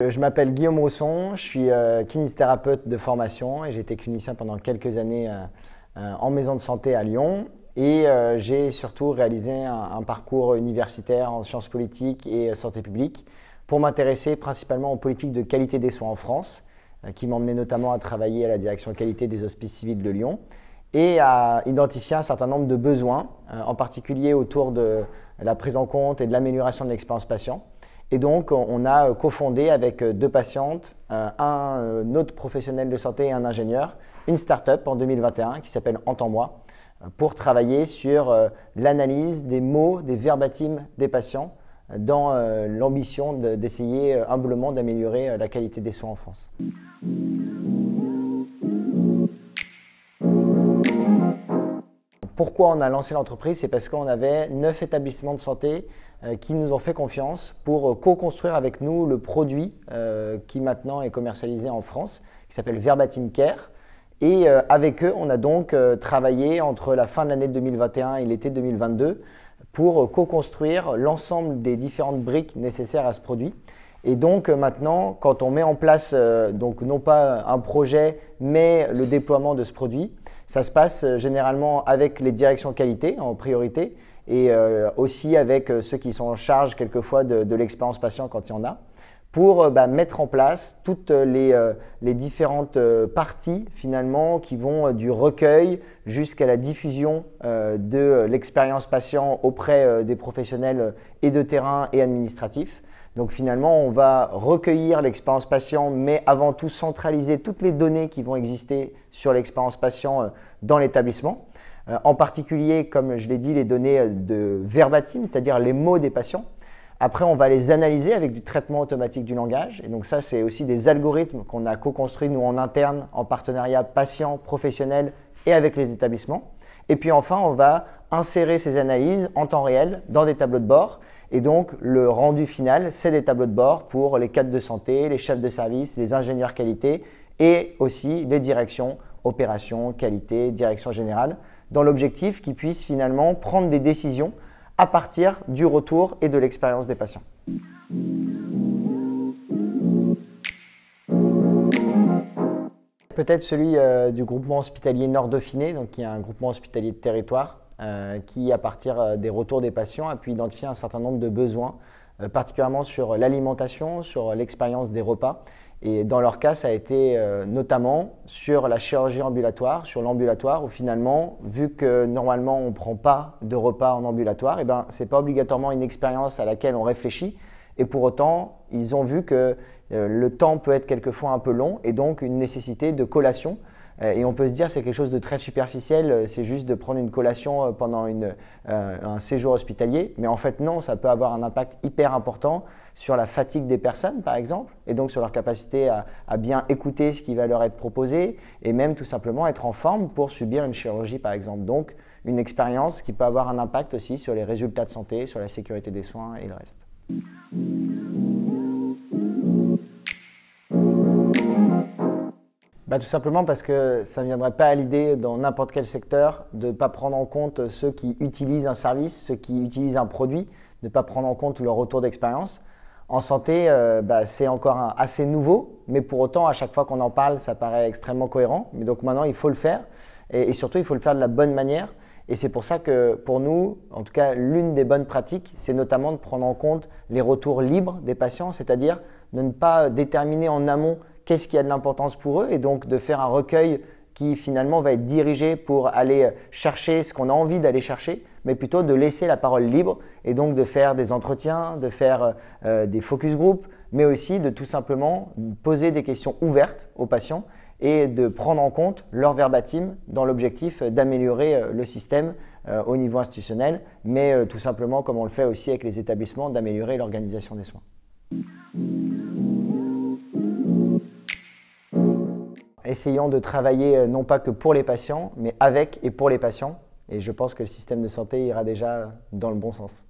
Je m'appelle Guillaume Rousson, je suis kinésithérapeute de formation et j'ai été clinicien pendant quelques années en maison de santé à Lyon. Et j'ai surtout réalisé un parcours universitaire en sciences politiques et santé publique pour m'intéresser principalement aux politiques de qualité des soins en France, qui m'emmenaient notamment à travailler à la direction qualité des hospices civils de Lyon et à identifier un certain nombre de besoins, en particulier autour de la prise en compte et de l'amélioration de l'expérience patient. Et donc, on a cofondé avec deux patientes, un autre professionnel de santé et un ingénieur, une start-up en 2021 qui s'appelle Entends-moi, pour travailler sur l'analyse des mots, des verbatims des patients dans l'ambition d'essayer humblement d'améliorer la qualité des soins en France. Pourquoi on a lancé l'entreprise? C'est parce qu'on avait 9 établissements de santé qui nous ont fait confiance pour co-construire avec nous le produit qui maintenant est commercialisé en France, qui s'appelle Verbatim Care. Et avec eux, on a donc travaillé entre la fin de l'année 2021 et l'été 2022 pour co-construire l'ensemble des différentes briques nécessaires à ce produit. Et donc maintenant, quand on met en place donc non pas un projet, mais le déploiement de ce produit, ça se passe généralement avec les directions qualité en priorité et aussi avec ceux qui sont en charge quelquefois de l'expérience patient quand il y en a, pour mettre en place toutes les différentes parties finalement qui vont du recueil jusqu'à la diffusion de l'expérience patient auprès des professionnels et de terrain et administratifs. Donc finalement, on va recueillir l'expérience patient, mais avant tout centraliser toutes les données qui vont exister sur l'expérience patient dans l'établissement. En particulier, comme je l'ai dit, les données de verbatim, c'est-à-dire les mots des patients. Après, on va les analyser avec du traitement automatique du langage. Et donc ça, c'est aussi des algorithmes qu'on a co-construits nous en interne, en partenariat patient, professionnel et avec les établissements. Et puis enfin, on va insérer ces analyses en temps réel dans des tableaux de bord. Et donc, le rendu final, c'est des tableaux de bord pour les cadres de santé, les chefs de service, les ingénieurs qualité et aussi les directions, opérations, qualité, direction générale, dans l'objectif qu'ils puissent finalement prendre des décisions à partir du retour et de l'expérience des patients. Peut-être celui du groupement hospitalier Nord-Dauphiné, donc qui est un groupement hospitalier de territoire, qui, à partir des retours des patients, a pu identifier un certain nombre de besoins, particulièrement sur l'alimentation, sur l'expérience des repas. Et dans leur cas, ça a été notamment sur la chirurgie ambulatoire, sur l'ambulatoire, où finalement, vu que normalement on ne prend pas de repas en ambulatoire, ce n'est pas obligatoirement une expérience à laquelle on réfléchit. Et pour autant, ils ont vu que le temps peut être quelquefois un peu long et donc une nécessité de collation. Et on peut se dire que c'est quelque chose de très superficiel, c'est juste de prendre une collation pendant un séjour hospitalier. Mais en fait non, ça peut avoir un impact hyper important sur la fatigue des personnes par exemple, et donc sur leur capacité à bien écouter ce qui va leur être proposé et même tout simplement être en forme pour subir une chirurgie par exemple. Donc une expérience qui peut avoir un impact aussi sur les résultats de santé, sur la sécurité des soins et le reste. Tout simplement parce que ça ne viendrait pas à l'idée dans n'importe quel secteur de ne pas prendre en compte ceux qui utilisent un service, ceux qui utilisent un produit, de ne pas prendre en compte leur retour d'expérience. En santé, c'est encore assez nouveau, mais pour autant, à chaque fois qu'on en parle, ça paraît extrêmement cohérent. Mais donc maintenant, il faut le faire et surtout, il faut le faire de la bonne manière. Et c'est pour ça que pour nous, en tout cas, l'une des bonnes pratiques, c'est notamment de prendre en compte les retours libres des patients, c'est-à-dire de ne pas déterminer en amont qu'est-ce qui a de l'importance pour eux et donc de faire un recueil qui finalement va être dirigé pour aller chercher ce qu'on a envie d'aller chercher, mais plutôt de laisser la parole libre et donc de faire des entretiens, de faire des focus group, mais aussi de tout simplement poser des questions ouvertes aux patients et de prendre en compte leur verbatim dans l'objectif d'améliorer le système au niveau institutionnel, mais tout simplement, comme on le fait aussi avec les établissements, d'améliorer l'organisation des soins. Essayons de travailler non pas que pour les patients, mais avec et pour les patients. Et je pense que le système de santé ira déjà dans le bon sens.